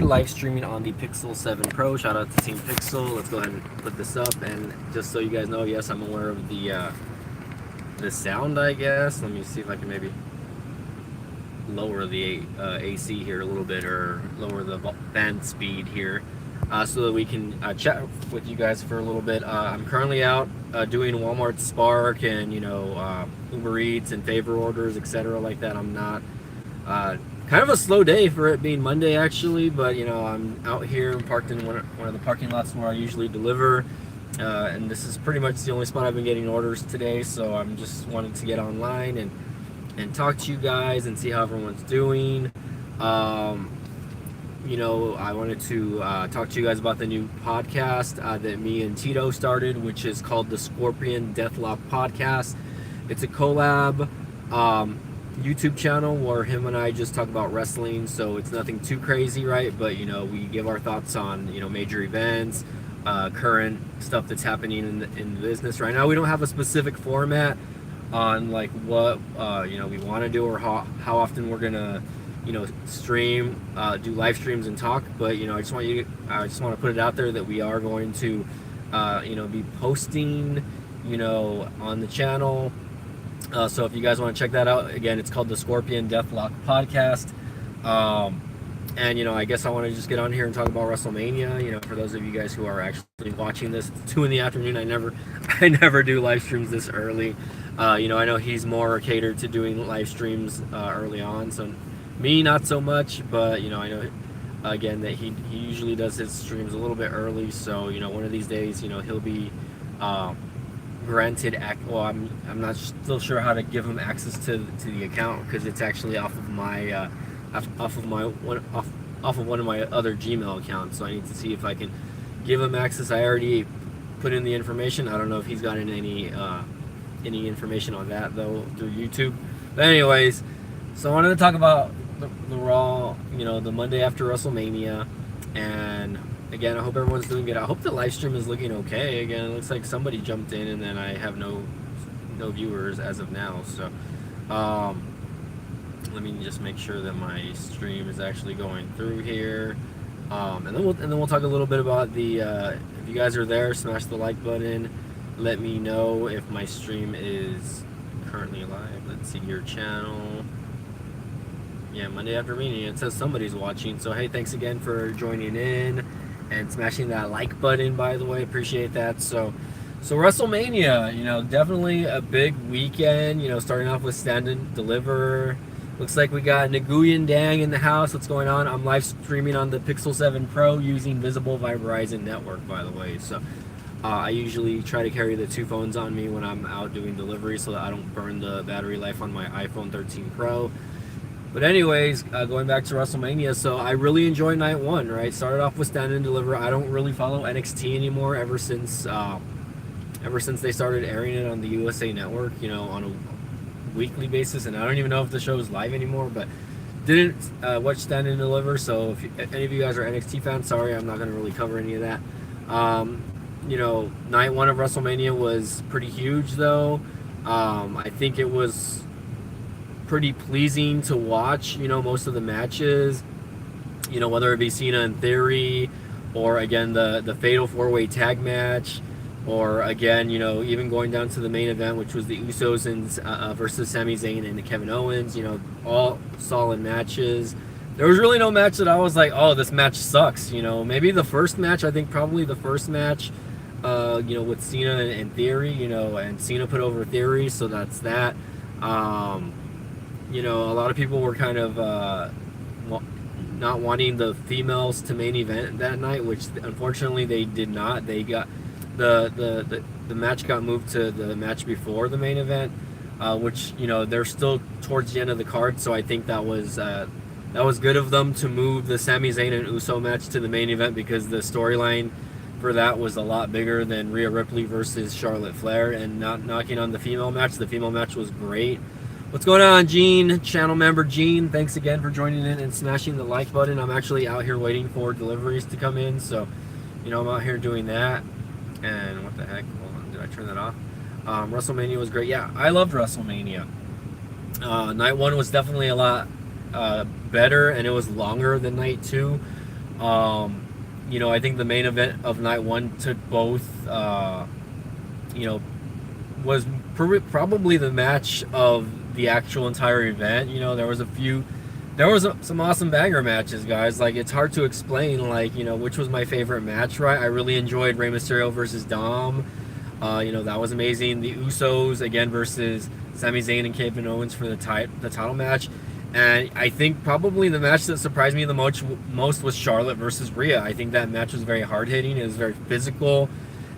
live streaming on the Pixel 7 Pro. Shout out to Team Pixel. Let's go ahead and put this up. And just so you guys know, yes, I'm aware of the sound, I guess. Let me see if I can maybe lower the AC here a little bit, or lower the band speed here, so that we can chat with you guys for a little bit. I'm currently out doing Walmart Spark and Uber Eats and favor orders, etc. like that. I'm not kind of a slow day for it being Monday, actually, but I'm out here parked in one of the parking lots where I usually deliver, and this is pretty much the only spot I've been getting orders today. So I'm just wanting to get online and talk to you guys and see how everyone's doing. I wanted to talk to you guys about the new podcast that me and Tito started, which is called the Scorpion Deathlock Podcast. It's a collab YouTube channel where him and I just talk about wrestling, so it's nothing too crazy, right? But we give our thoughts on major events, current stuff that's happening in the business right now. We don't have a specific format on like what we want to do, or how often we're gonna stream, do live streams and talk. But I just want to put it out there that we are going to be posting on the channel. So if you guys want to check that out, again, it's called the Scorpion Deathlock Podcast. And I guess I want to just get on here and talk about WrestleMania. For those of you guys who are actually watching this, it's 2 p.m. I never do live streams this early. I know he's more catered to doing live streams early on, so me not so much. But I know again that he usually does his streams a little bit early. So one of these days he'll be granted I'm not still sure how to give him access to the account, because it's actually off of one of my other Gmail accounts. So I need to see if I can give him access. I already put in the information. I don't know if he's gotten any information on that though through YouTube. But anyways, so I wanted to talk about the Raw, the Monday after WrestleMania. And again, I hope everyone's doing good. I hope the live stream is looking okay. Again, it looks like somebody jumped in, and then I have no viewers as of now. So let me just make sure that my stream is actually going through here. And then we'll talk a little bit about the if you guys are there, smash the like button. Let me know if my stream is currently live. Let's see your channel. Yeah, Monday after Mania. It says somebody's watching. So hey, thanks again for joining in and smashing that like button, by the way. Appreciate that. So WrestleMania, definitely a big weekend. Starting off with Stand and Deliver. Looks like we got Nguyen Dang in the house. What's going on? I'm live streaming on the Pixel 7 Pro using Visible by Verizon Network, by the way. So I usually try to carry the 2 phones on me when I'm out doing delivery, so that I don't burn the battery life on my iPhone 13 Pro. But anyways, going back to WrestleMania, so I really enjoyed night 1, right? Started off with Stand and Deliver. I don't really follow NXT anymore ever since they started airing it on the USA Network, on a weekly basis. And I don't even know if the show is live anymore, but didn't watch Stand and Deliver. So if any of you guys are NXT fans, sorry, I'm not going to really cover any of that. Night 1 of WrestleMania was pretty huge, though. I think it was pretty pleasing to watch, most of the matches, whether it be Cena and Theory, or again the Fatal 4-Way Tag match, or again, even going down to the main event, which was the Usos and versus Sami Zayn and Kevin Owens. All solid matches. There was really no match that I was like, oh, this match sucks. Maybe the first match. I think probably the first match, with Cena and Theory. And Cena put over Theory, so that's that. A lot of people were kind of not wanting the females to main event that night, which unfortunately they did not. They got the match got moved to the match before the main event, which they're still towards the end of the card. So I think that was good of them to move the Sami Zayn and Uso match to the main event, because the storyline for that was a lot bigger than Rhea Ripley versus Charlotte Flair, and not knocking on the female match. The female match was great. What's going on, Gene? Channel member Gene, thanks again for joining in and smashing the like button. I'm actually out here waiting for deliveries to come in, so I'm out here doing that. And what the heck? Hold on, did I turn that off? WrestleMania was great. Yeah, I loved WrestleMania. Night 1 was definitely a lot better, and it was longer than night 2. You know, I think the main event of night one took both. You know, was probably the match of the actual entire event. You know, there was some awesome banger matches, guys. Like, it's hard to explain, like, you know, which was my favorite match, right? I really enjoyed Rey Mysterio versus Dom. You know, that was amazing. The Usos again versus Sami Zayn and Kevin Owens for the title match. And I think probably the match that surprised me the most was Charlotte versus Rhea. I think that match was very hard hitting. It was very physical,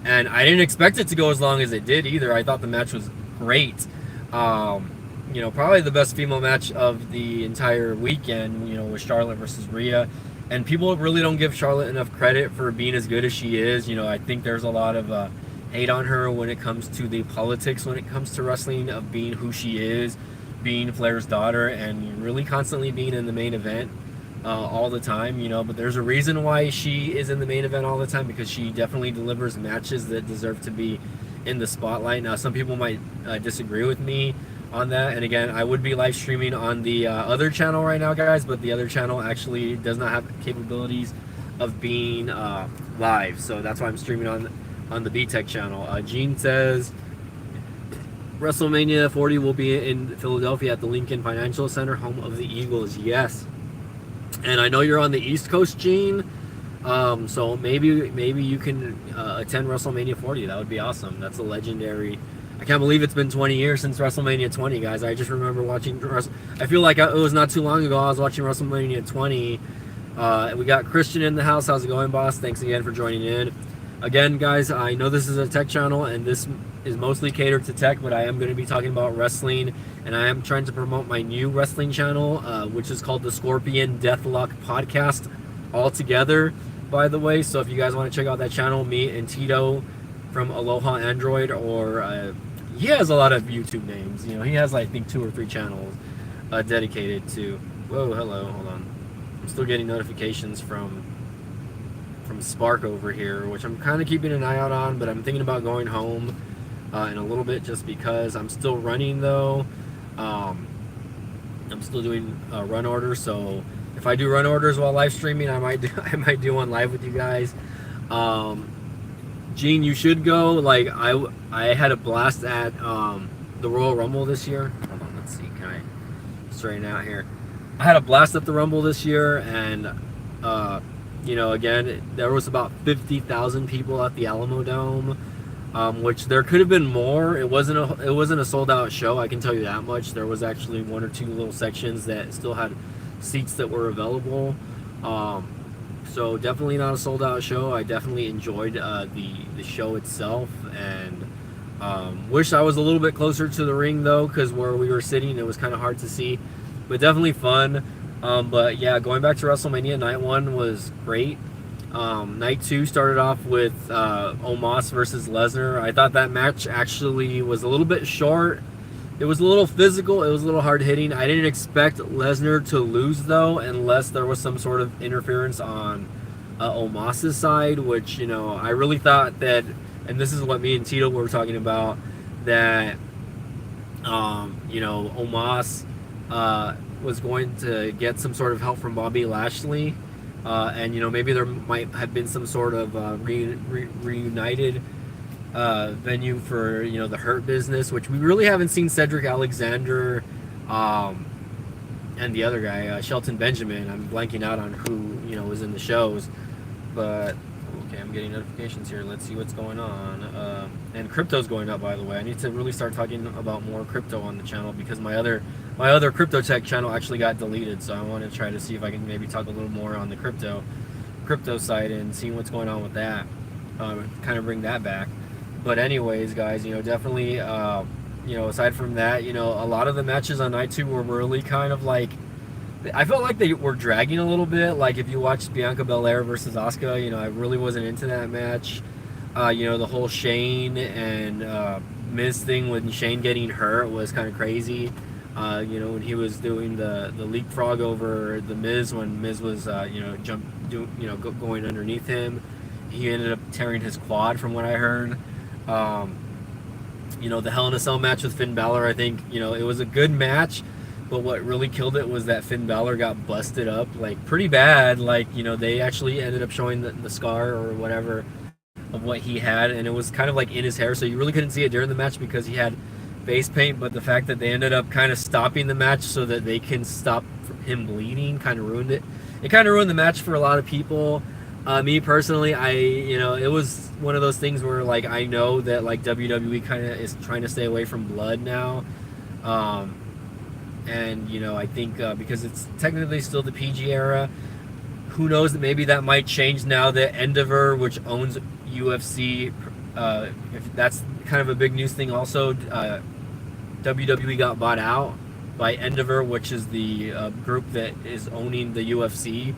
and I didn't expect it to go as long as it did either. I thought the match was great. You know, probably the best female match of the entire weekend, you know, was Charlotte versus Rhea. And people really don't give Charlotte enough credit for being as good as she is. You know, I think there's a lot of hate on her when it comes to the politics, when it comes to wrestling, of being who she is, being Flair's daughter, and really constantly being in the main event all the time, you know. But there's a reason why she is in the main event all the time, because she definitely delivers matches that deserve to be in the spotlight. Now, some people might disagree with me on that, and again, I would be live streaming on the other channel right now, guys, but the other channel actually does not have capabilities of being live, so that's why I'm streaming on the B-Tech channel. Gene says WrestleMania 40 will be in Philadelphia at the Lincoln Financial Center, home of the Eagles. Yes, and I know you're on the East Coast, Gene. So maybe you can attend WrestleMania 40. That would be awesome. That's a legendary. I can't believe it's been 20 years since WrestleMania 20, guys. I just remember watching. I feel like it was not too long ago. I was watching WrestleMania 20. We got Christian in the house. How's it going, boss? Thanks again for joining in. Again, guys, I know this is a tech channel, and this is mostly catered to tech, but I am going to be talking about wrestling, and I am trying to promote my new wrestling channel, which is called the Scorpion Deathlock Podcast, all together, by the way. So if you guys want to check out that channel, me and Tito from Aloha Android, or he has a lot of YouTube names. You know, he has, I think, 2 or 3 channels dedicated to. Whoa, hello, hold on. I'm still getting notifications from Spark over here, which I'm kind of keeping an eye out on, but I'm thinking about going home in a little bit, just because I'm still running though. I'm still doing run orders, so if I do run orders while live streaming, I might do one live with you guys. Gene, you should go. Like, I had a blast at the Royal Rumble this year. Hold on, let's see. Can I straighten out here? I had a blast at the Rumble this year, and you know, again, there was about 50,000 people at the Alamo Dome, which there could have been more. It wasn't a sold out show, I can tell you that much. There was actually 1 or 2 little sections that still had seats that were available. So definitely not a sold out show. I definitely enjoyed the show itself, and wish I was a little bit closer to the ring though, because where we were sitting, it was kind of hard to see, but definitely fun. But yeah, going back to WrestleMania, night 1 was great. Night 2 started off with Omos versus Lesnar. I thought that match actually was a little bit short. It was a little physical. It was a little hard hitting. I didn't expect Lesnar to lose though, unless there was some sort of interference on Omos's side, which, you know, I really thought that, and this is what me and Tito were talking about, that you know, Omos was going to get some sort of help from Bobby Lashley, and, you know, maybe there might have been some sort of reunited venue for, you know, the Hurt Business, which we really haven't seen Cedric Alexander and the other guy, Shelton Benjamin. I'm blanking out on who, you know, was in the shows, but okay, I'm getting notifications here. Let's see what's going on. And crypto's going up, by the way. I need to really start talking about more crypto on the channel, because my other crypto tech channel actually got deleted, so I want to try to see if I can maybe talk a little more on the crypto side and see what's going on with that, kind of bring that back. But anyways, guys, you know, definitely, you know, aside from that, you know, a lot of the matches on night 2 were really kind of like, I felt like they were dragging a little bit. Like, if you watched Bianca Belair versus Asuka, you know, I really wasn't into that match. You know, the whole Shane and Miz thing, when Shane getting hurt, was kind of crazy. You know, when he was doing the leapfrog over the Miz, when Miz was, you know, going underneath him, he ended up tearing his quad, from what I heard. You know, the Hell in a Cell match with Finn Balor, I think, you know, it was a good match, But what really killed it was that Finn Balor got busted up like pretty bad. Like, you know, they actually ended up showing the scar or whatever of what he had, and it was kind of like in his hair, so you really couldn't see it during the match because he had face paint. But the fact that they ended up kind of stopping the match so that they can stop him bleeding kind of ruined it. It kind of ruined the match for a lot of people. Me personally, it was one of those things where like I know that like WWE kind of is trying to stay away from blood now. And you know, I think because it's technically still the PG era, who knows, that maybe that might change now that Endeavor, which owns UFC, if that's kind of a big news thing also, WWE got bought out by Endeavor, which is the group that is owning the UFC,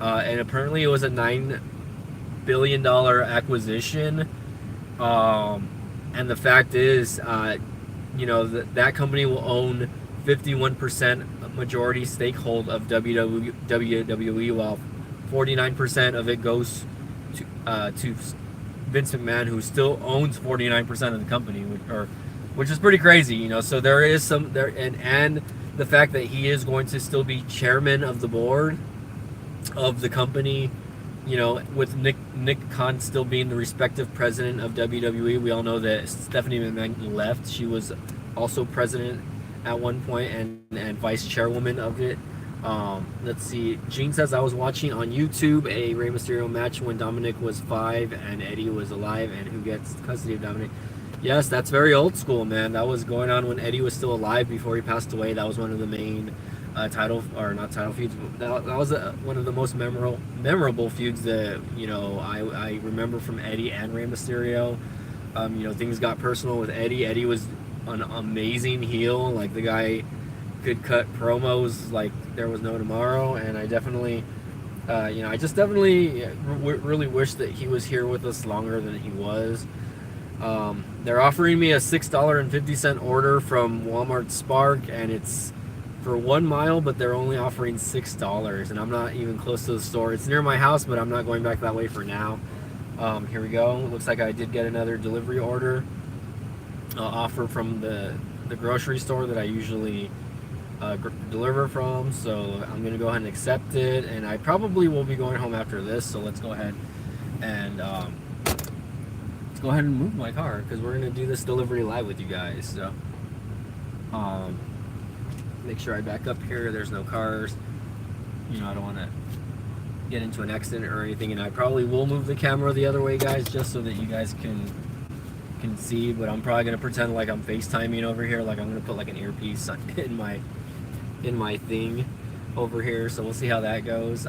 and apparently it was a $9 billion acquisition, and the fact is, that company will own 51% majority stakehold of WWE, while 49% of it goes to Vince McMahon, who still owns 49% of the company, which is pretty crazy, you know. So there is some there, and the fact that he is going to still be chairman of the board of the company, you know, with Nick Khan still being the respective president of WWE. We all know that Stephanie McMahon left. She was also president at one point and vice chairwoman of it. Let's see. Gene says, I was watching on YouTube a Rey Mysterio match when Dominic was 5 and Eddie was alive, and who gets custody of Dominic. Yes, that's very old school, man. That was going on when Eddie was still alive before he passed away. That was one of the main not title feuds. That was one of the most memorable feuds that, you know, I remember from Eddie and Rey Mysterio. Things got personal with Eddie. Eddie was an amazing heel. Like, the guy could cut promos like there was no tomorrow, and I definitely really wish that he was here with us longer than he was. They're offering me a $6.50 order from Walmart Spark, and it's for 1 mile, but they're only offering $6, and I'm not even close to the store. It's near my house, but I'm not going back that way for now. Here we go. Looks like I did get another delivery order offer from the grocery store that I usually deliver from, so I'm gonna go ahead and accept it, and I probably will be going home after this. So let's go ahead and move my car, because we're gonna do this delivery live with you guys. So make sure I back up here. There's no cars. You know, I don't want to get into an accident or anything, and I probably will move the camera the other way, guys, just so that you guys can see. But I'm probably gonna pretend like I'm FaceTiming over here, like I'm gonna put like an earpiece in my thing over here. So we'll see how that goes.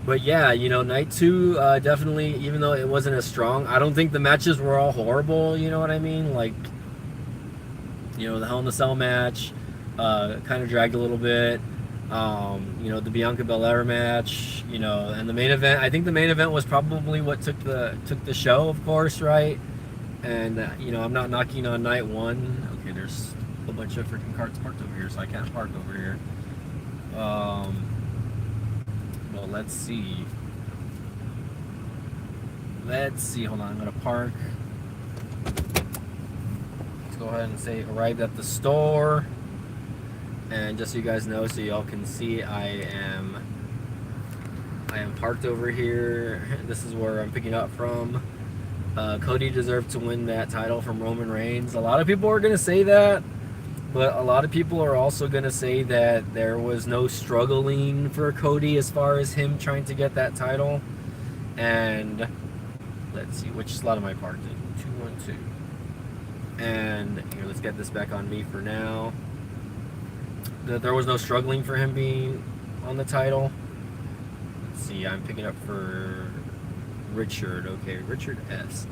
But yeah, you know, night 2 definitely, even though it wasn't as strong, I don't think the matches were all horrible. You know what I mean? Like, you know, the Hell in a Cell match kind of dragged a little bit. The Bianca Belair match, you know, and the main event. I think the main event was probably what took the show, of course, right? And I'm not knocking on night 1. Okay, there's a bunch of freaking carts parked over here, so I can't park over here. Well, let's see. Hold on, I'm gonna park. Let's go ahead and say arrived at the store. And just so you guys know, so y'all can see, I am parked over here. This is where I'm picking up from. Cody deserved to win that title from Roman Reigns. A lot of people are gonna say that, but a lot of people are also gonna say that there was no struggling for Cody as far as him trying to get that title. And let's see, which slot am I parked in? 212. And here, let's get this back on me for now. That there was no struggling for him being on the title. Let's see, I'm picking up for Richard. Okay, Richard S.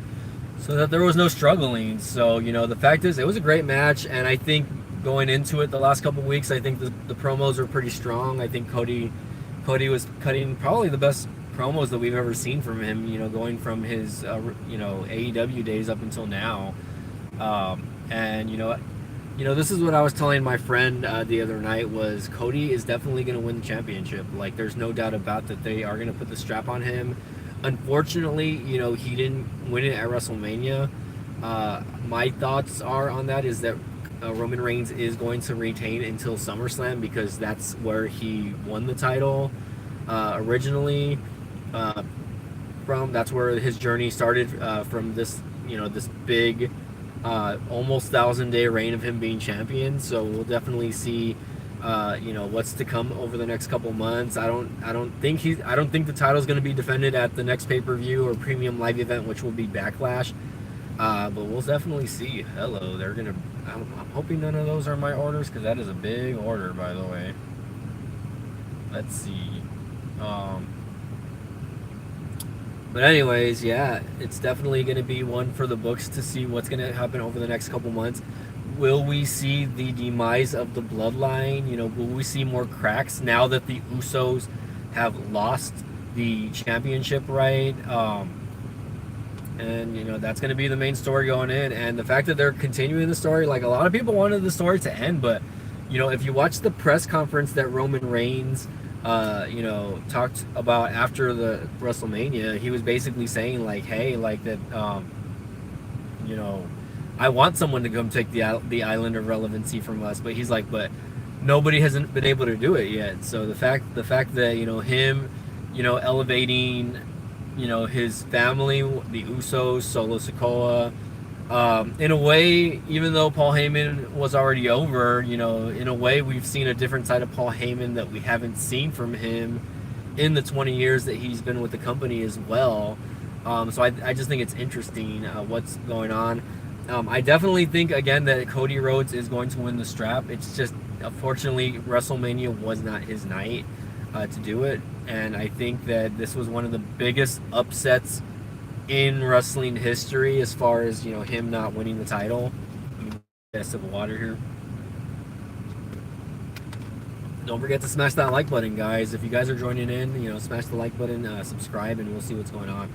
So that there was no struggling. So, you know, the fact is, it was a great match, and I think going into it the last couple of weeks, I think the promos were pretty strong. I think Cody was cutting probably the best promos that we've ever seen from him, you know, going from his AEW days up until now. And this is what I was telling my friend the other night, was Cody is definitely going to win the championship. Like, there's no doubt about that. They are going to put the strap on him. Unfortunately, you know, he didn't win it at WrestleMania. My thoughts are on that is that Roman Reigns is going to retain until SummerSlam because that's where he won the title originally from. That's where his journey started from this, this big almost 1,000-day reign of him being champion. So we'll definitely see what's to come over the next couple months. I don't think the title's going to be defended at the next pay-per-view or premium live event, which will be Backlash. But we'll definitely see. Hello, they're gonna. I'm hoping none of those are my orders because that is a big order, by the way. Let's see. But anyways, yeah, it's definitely going to be one for the books to see what's going to happen over the next couple months. Will we see the demise of the bloodline? Will we see more cracks now that the Usos have lost the championship, right? And that's going to be the main story going in. And the fact that they're continuing the story, like a lot of people wanted the story to end, but if you watch the press conference that Roman Reigns talked about after the WrestleMania, he was basically saying like, hey, like that, I want someone to come take the island of relevancy from us, but he's like, but nobody hasn't been able to do it yet. So the fact that him, elevating, his family, the Usos, Solo Sikoa, in a way, even though Paul Heyman was already over, in a way we've seen a different side of Paul Heyman that we haven't seen from him in the 20 years that he's been with the company as well. So I just think it's interesting what's going on. I definitely think, again, that Cody Rhodes is going to win the strap. It's just, unfortunately, WrestleMania was not his night to do it. And I think that this was one of the biggest upsets in wrestling history as far as, him not winning the title. Get a sip of water here. Don't forget to smash that like button, guys. If you guys are joining in, smash the like button, subscribe, and we'll see what's going on.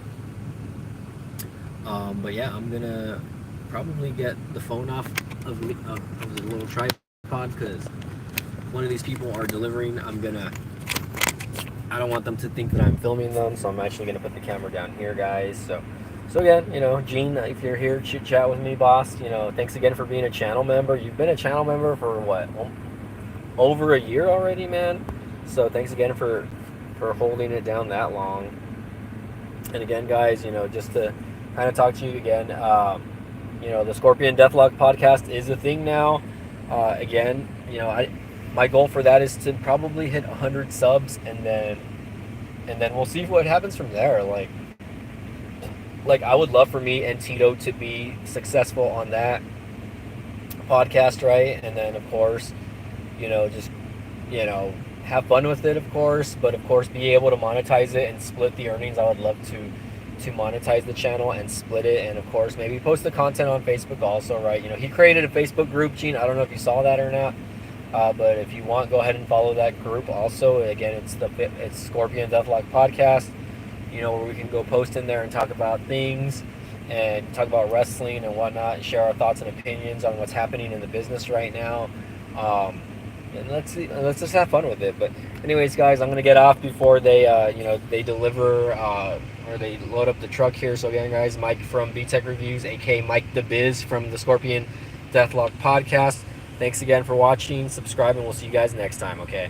But yeah, I'm going to probably get the phone off of the little tripod because one of these people are delivering. I don't want them to think that I'm filming them, so I'm actually going to put the camera down here, guys. So again, Gene, if you're here, chit chat with me, boss. Thanks again for being a channel member. You've been a channel member for what, over a year already, man? So thanks again for holding it down that long. And again, guys, just to kind of talk to you again, the Scorpion Deathlock podcast is a thing now. Again, my goal for that is to probably hit 100 subs, and then we'll see what happens from there. Like I would love for me and Tito to be successful on that podcast, right? And then of course, just have fun with it, of course, but of course be able to monetize it and split the earnings. I would love to monetize the channel and split it, and of course maybe post the content on Facebook also, right? He created a Facebook group, Gene. I don't know if you saw that or not. But if you want, go ahead and follow that group also. Again, it's Scorpion Deathlock Podcast, where we can go post in there and talk about things and talk about wrestling and whatnot, and share our thoughts and opinions on what's happening in the business right now. And let's just have fun with it. But anyways, guys, I'm gonna get off before they they deliver or they load up the truck here. So again, guys, Mike from B-Tech Reviews, aka Mike the Biz from the Scorpion Deathlock Podcast. Thanks again for watching. Subscribe, and we'll see you guys next time, okay?